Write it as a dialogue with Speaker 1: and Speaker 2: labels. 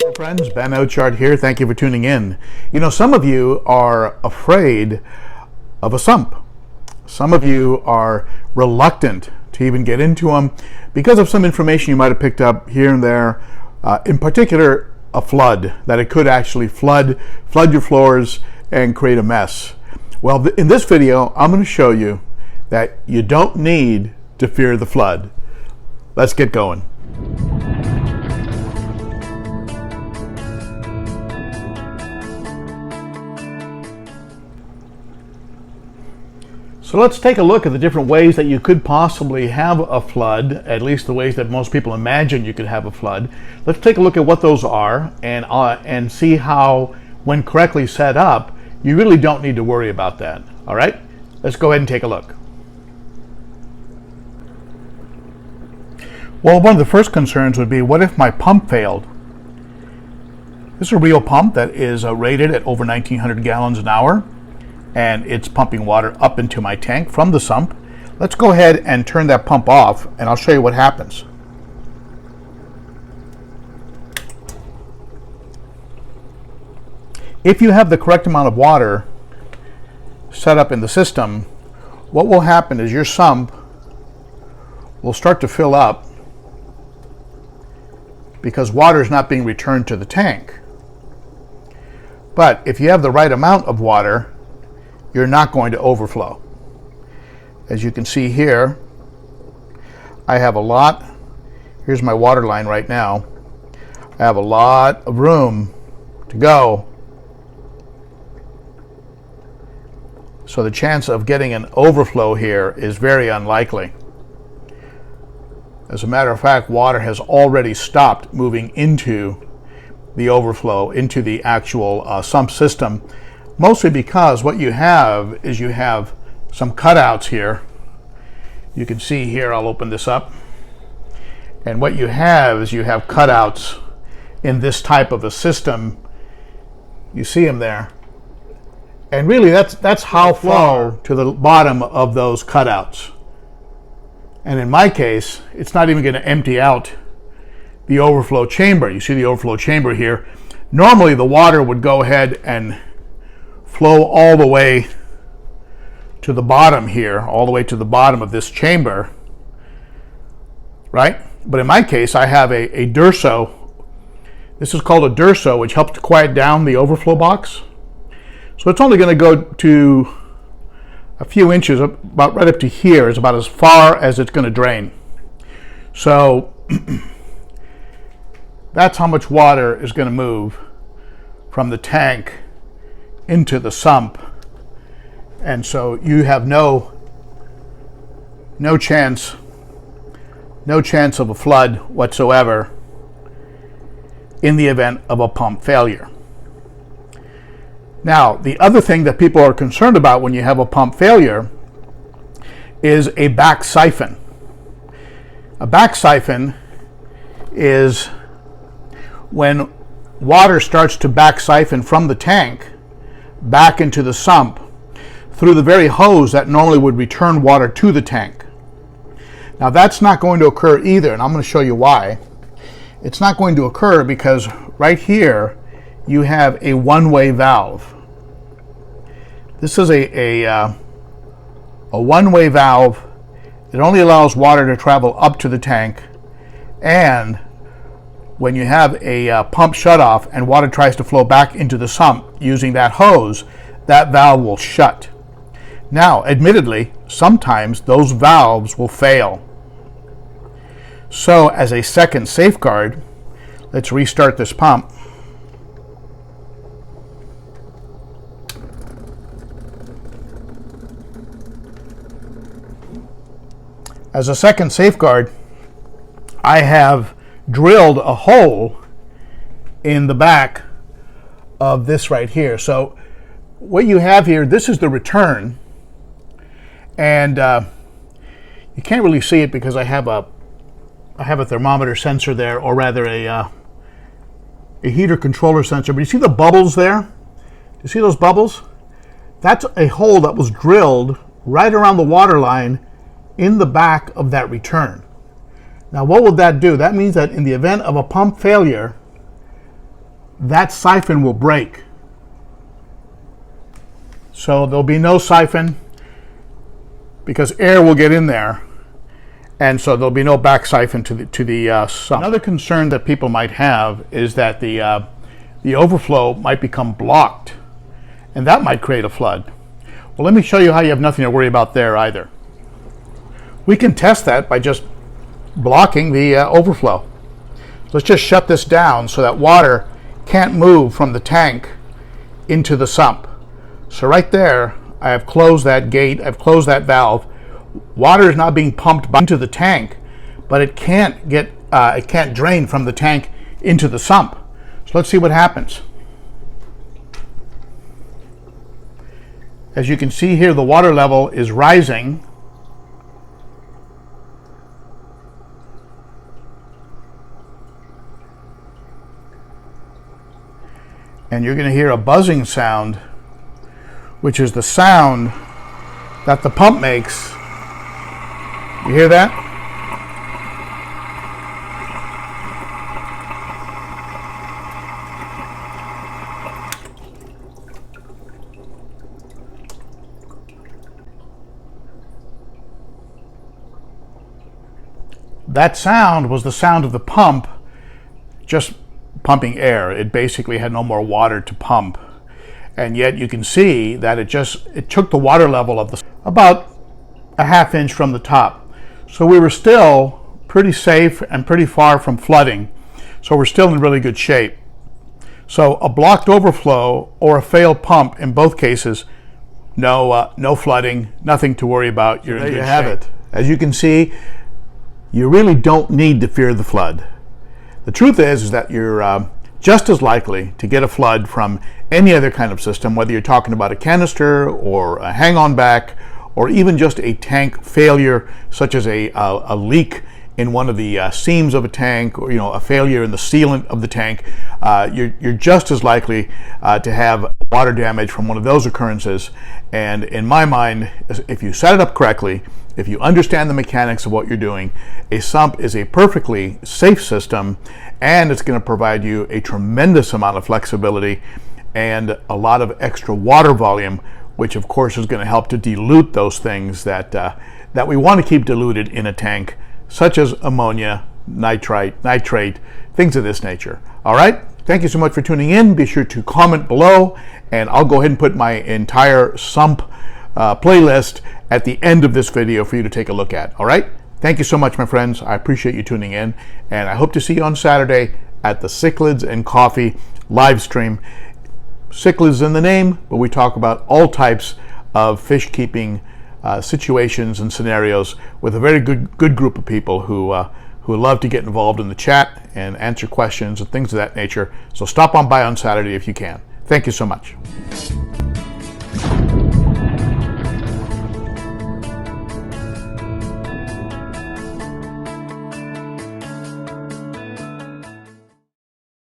Speaker 1: Hello friends, Ben Ochart here. Thank you for tuning in. You know, some of you are afraid of a sump. Some of you are reluctant to even get into them because of some information you might have picked up here and there, in particular a flood, that it could actually flood your floors and create a mess. Well, in this video, I'm going to show you that you don't need to fear the flood. Let's get going. So let's take a look at the different ways that you could possibly have a flood, at least the ways that most people imagine you could have a flood. Let's take a look at what those are and see how, when correctly set up, you really don't need to worry about that. All right, let's go ahead and take a look. Well, one of the first concerns would be, what if my pump failed? This is a real pump that is rated at over 1,900 gallons an hour. And it's pumping water up into my tank from the sump. Let's go ahead and turn that pump off, and I'll show you what happens. If you have the correct amount of water set up in the system, what will happen is your sump will start to fill up because water is not being returned to the tank. But if you have the right amount of water, you're not going to overflow. As you can see here, I have a lot. Here's my water line right now. I have a lot of room to go. So the chance of getting an overflow here is very unlikely. As a matter of fact, water has already stopped moving into the overflow, into the actual sump system. Mostly because what you have is you have some cutouts here. You can see here, I'll open this up. And what you have is you have cutouts in this type of a system. You see them there. And really that's how far to the bottom of those cutouts. And in my case, it's not even going to empty out the overflow chamber. You see the overflow chamber here. Normally the water would go ahead and flow all the way to the bottom here, all the way to the bottom of this chamber, right? But in my case, I have a Durso. This is called a Durso, which helps to quiet down the overflow box. So it's only going to go to a few inches, about right up to here is about as far as it's going to drain. So that's how much water is going to move from the tank into the sump, and so you have no chance of a flood whatsoever in the event of a pump failure. Now, the other thing that people are concerned about when you have a pump failure is a back siphon. A back siphon is when water starts to back siphon from the tank back into the sump through the very hose that normally would return water to the tank. Now that's not going to occur either, and I'm going to show you why. It's not going to occur because right here you have a one-way valve. This is a one-way valve. It only allows water to travel up to the tank, and when you have a pump shutoff and water tries to flow back into the sump using that hose, that valve will shut. Now, admittedly, sometimes those valves will fail. So, as a second safeguard, let's restart this pump. As a second safeguard, I have drilled a hole in the back of this right here. So what you have here, this is the return, and you can't really see it because I have a thermometer sensor there, or rather a heater controller sensor. But you see the bubbles there? Do you see those bubbles? That's a hole that was drilled right around the water line in the back of that return. Now what would that do? That means that in the event of a pump failure, that siphon will break. So there'll be no siphon because air will get in there, and so there'll be no back siphon to the sump. Another concern that people might have is that the overflow might become blocked, and that might create a flood. Well, let me show you how you have nothing to worry about there either. We can test that by just blocking the overflow. Let's just shut this down so that water can't move from the tank into the sump. So right there, I have closed that gate, I've closed that valve. Water is not being pumped into the tank, but it can't drain from the tank into the sump. So let's see what happens. As you can see here, the water level is rising. And you're going to hear a buzzing sound, which is the sound that the pump makes. You hear that? That sound was the sound of the pump just pumping air. It basically had no more water to pump. And yet you can see that it took the water level of about a ½ inch from the top. So we were still pretty safe and pretty far from flooding. So we're still in really good shape. So a blocked overflow or a failed pump, in both cases, no flooding, nothing to worry about. You're in good shape. There you have it. As you can see, you really don't need to fear the flood. The truth is that you're just as likely to get a flood from any other kind of system, whether you're talking about a canister or a hang-on back, or even just a tank failure, such as a leak in one of the seams of a tank, or a failure in the sealant of the tank. You're just as likely to have water damage from one of those occurrences. And in my mind, if you set it up correctly, if you understand the mechanics of what you're doing, a sump is a perfectly safe system, and it's going to provide you a tremendous amount of flexibility and a lot of extra water volume, which of course is going to help to dilute those things that we want to keep diluted in a tank, such as ammonia, nitrate, things of this nature. All right, thank you so much for tuning in. Be sure to comment below, and I'll go ahead and put my entire sump playlist at the end of this video for you to take a look at. All right, thank you so much, my friends. I appreciate you tuning in, and I hope to see you on Saturday at the Cichlids and Coffee live stream. Cichlids in the name, but we talk about all types of fish keeping situations and scenarios with a very good group of people who love to get involved in the chat and answer questions and things of that nature. So stop on by on Saturday if you can. Thank you so much.